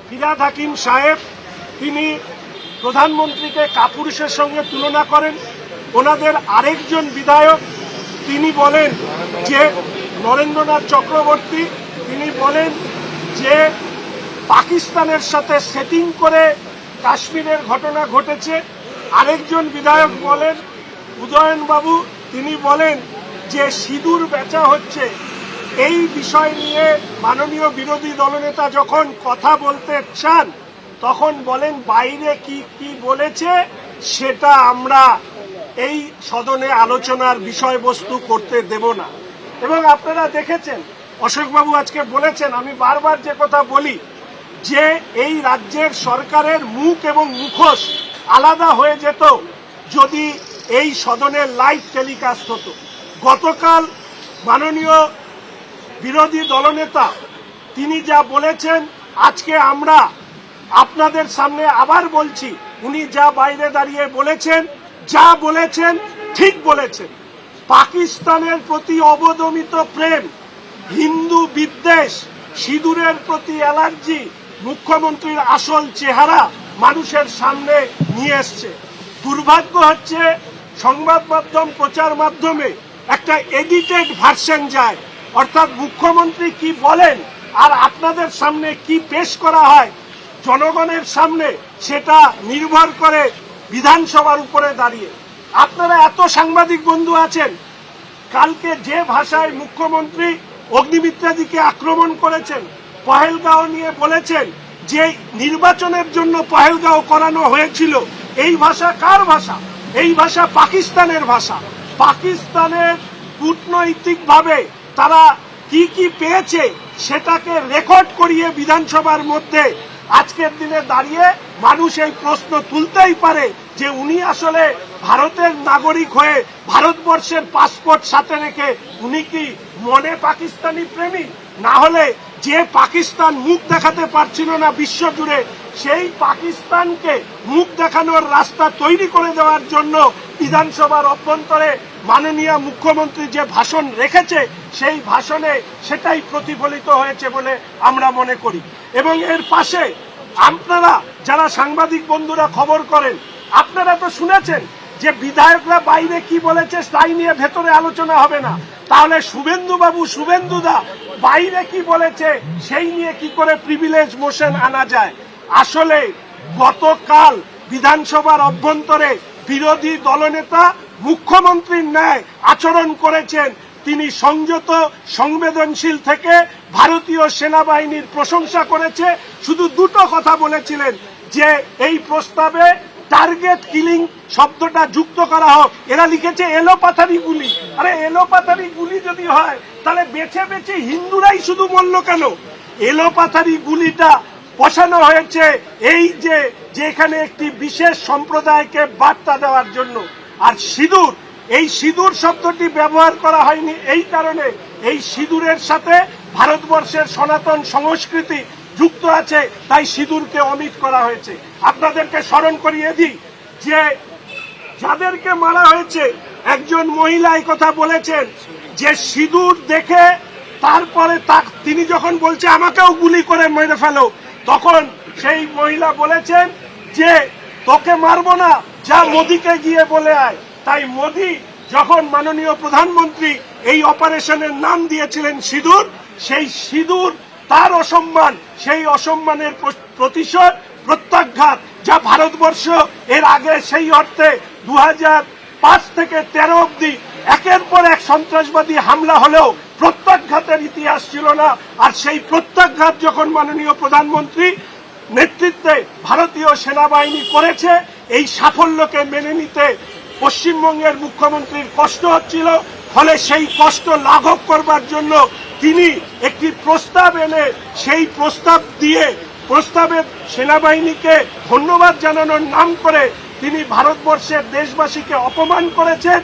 ফিরহাদ হাকিম সাহেব তিনি প্রধানমন্ত্রীকে কাপুরুষের সঙ্গে তুলনা করেন। ওনাদের আরেকজন বিধায়ক তিনি বলেন যে নরেন্দ্রনাথ চক্রবর্তী তিনি বলেন যে পাকিস্তানের সাথে সেটিং করে কাশ্মীরের ঘটনা ঘটেছে। আরেকজন বিধায়ক বলেন উদয়ন বাবু তিনি বলেন যে সিঁদুর বেচা হচ্ছে। এই বিষয় নিয়ে মাননীয় বিরোধী দলনেতা যখন কথা বলতে চান তখন বলেন বাইরে কি কি বলেছে সেটা আমরা এই সদনে আলোচনার বিষয়বস্তু করতে দেব না। এবং আপনারা দেখেছেন অশোকবাবু আজকে বলেছেন, আমি বারবার যে কথা বলি যে এই রাজ্যের সরকারের মুখ এবং মুখোশ আলাদা হয়ে যেত যদি এই সদনের লাইভ টেলিকাস্ট হতো। গতকাল মাননীয় বিরোধী দলনেতা তিনি যা বলেছেন আজকে আমরা আপনাদের সামনে আবার বলছি, উনি যা বাইরে দাঁড়িয়ে বলেছেন যা বলেছেন ঠিক বলেছেন। পাকিস্তানের প্রতি অবদমিত প্রেম, হিন্দু বিদ্বেষ, সিঁদুরের প্রতি অ্যালার্জি মুখ্যমন্ত্রীর আসল চেহারা মানুষের সামনে নিয়ে এসছে। দুর্ভাগ্য হচ্ছে সংবাদ মাধ্যম প্রচার মাধ্যমে একটা এডিটেড ভার্সন যায়, অর্থাৎ মুখ্যমন্ত্রী কি বলেন আর আপনাদের সামনে কি পেশ করা হয় জনগণের সামনে সেটা নির্ভর করে বিধানসভার উপরে দাঁড়িয়ে। আপনারা এত সাংবাদিক বন্ধু আছেন, কালকে যে ভাষায় মুখ্যমন্ত্রী অগ্নিমিত্রাদিকে আক্রমণ করেছেন, পহেলগাঁও নিয়ে বলেছেন যে নির্বাচনের জন্য পহেলগাঁও করানো হয়েছিল, এই ভাষা কার ভাষা? এই ভাষা পাকিস্তানের ভাষা। পাকিস্তানের কূটনৈতিকভাবে তারা কি কি পেয়েছে সেটাকে রেকর্ড করিয়ে বিধানসভার মধ্যে আজকের দিনে দাঁড়িয়ে মানুষ এই প্রশ্ন তুলতেই পারে যে উনি আসলে ভারতের নাগরিক হয়ে ভারতবর্ষের পাসপোর্ট সাথে রেখে উনি কি মনে পাকিস্তানি প্রেমী? না হলে যে পাকিস্তান মুখ দেখাতে পারছিল না বিশ্বজুড়ে, সেই পাকিস্তানকে মুখ দেখানোর রাস্তা তৈরি করে দেওয়ার জন্য বিধানসভার অভ্যন্তরে মাননীয় মুখ্যমন্ত্রী যে ভাষণ রেখেছে সেই ভাষণে সেটাই প্রতিফলিত হয়েছে বলে আমরা মনে করি। এবং এর পাশে আপনারা যারা সাংবাদিক বন্ধুরা খবর করেন, আপনারা তো শুনেছেন যে বিধায়করা বাইরে কি বলেছে তাই নিয়ে ভেতরে আলোচনা হবে না। তাহলে শুভেন্দুবাবু শুভেন্দুদা বাইরে কি বলেছে সেই নিয়ে কি করে প্রিভিলেজ মোশন আনা যায়? আসলে গতকাল বিধানসভার অভ্যন্তরে বিরোধী দলনেতা মুখ্যমন্ত্রীর ন্যায় আচরণ করেছেন। তিনি সংযত সংবেদনশীল থেকে ভারতীয় সেনাবাহিনীর প্রশংসা করেছে। শুধু দুটো কথা বলেছিলেন যে এই প্রস্তাবে টার্গেট কিলিং শব্দটা যুক্ত করা হোক। এরা লিখেছে এলোপাথারি গুলি। আরে এলোপাথারি গুলি যদি হয় তাহলে বেছে বেছে হিন্দুরাই শুধু মরল কেন? এলোপাথারি গুলিটা বসানো হয়েছে এই যে যেখানে একটি বিশেষ সম্প্রদায়কে বার্তা দেওয়ার জন্য। আর সিঁদুর, এই সিঁদুর শব্দটি ব্যবহার করা হয়নি এই কারণে, এই সিঁদুরের সাথে ভারতবর্ষের সনাতন সংস্কৃতি যুক্ত আছে, তাই সিঁদুরকে অমিট করা হয়েছে। আপনাদেরকে স্মরণ করিয়ে দিই যে যাদেরকে মারা হয়েছে একজন মহিলা এই কথা বলেছেন যে সিঁদুর দেখে তারপরে তিনি যখন বলছে আমাকেও গুলি করে মেরে ফেলো, তখন সেই মহিলা বলেছেন যে তোকে মারবো না, যা মোদিকে গিয়ে বলে আয়। তাই মোদি যখন মাননীয় প্রধানমন্ত্রী এই অপারেশনের নাম দিয়েছিলেন সিঁদুর, সেই সিঁদুর তার অসম্মান, সেই অসম্মানের প্রতিশোধ প্রত্যাঘাত যা ভারতবর্ষ এর আগে সেই অর্থে 2005 থেকে 13 অব্দি একের পর এক সন্ত্রাসবাদী হামলা হলেও প্রত্যাঘাতের ইতিহাস ছিল না। আর সেই প্রত্যাঘাত যখন মাননীয় প্রধানমন্ত্রী নেতৃত্বে ভারতীয় সেনাবাহিনী করেছে, এই সাফল্যকে মেনে নিতে পশ্চিমবঙ্গের মুখ্যমন্ত্রীর কষ্ট হচ্ছিল। ফলে সেই কষ্ট লাঘব করবার জন্য তিনি একটি প্রস্তাব এনে সেই প্রস্তাব দিয়ে প্রস্তাবের সেনাবাহিনীকে ধন্যবাদ জানানোর নাম করে তিনি ভারতবর্ষের দেশবাসীকে অপমান করেছেন।